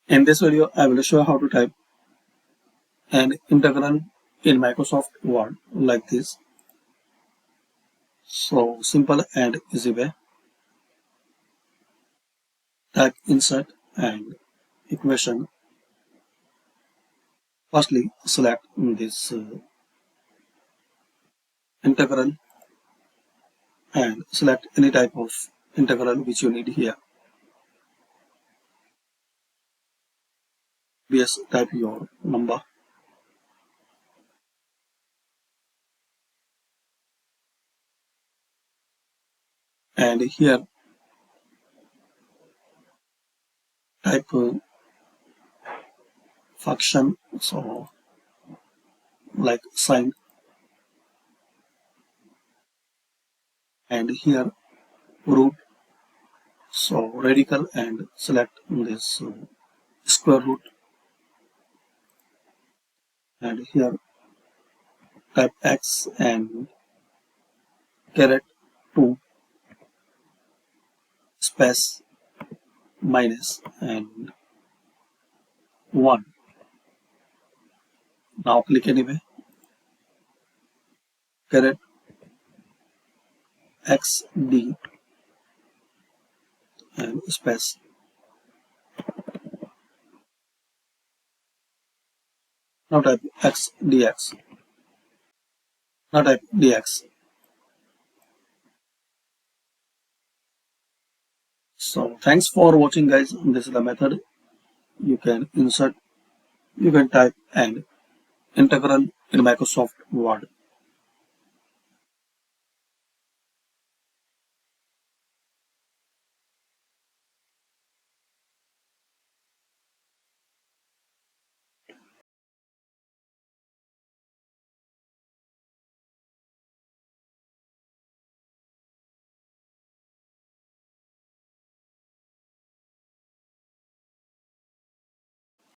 In this video, I will show how to type an integral in Microsoft Word like this. So simple and easy way. Type insert and equation. Firstly, select this integral and select any type of integral which you need here. BS type your number. And here type function, so like sine, and here root, so radical, and select this square root, and here type x and caret 2 space minus and 1. Now click anyway, caret xd and space. Now type x dx. Now type dx. So thanks for watching, guys. This is the method. You can insert, you can type an integral in Microsoft Word.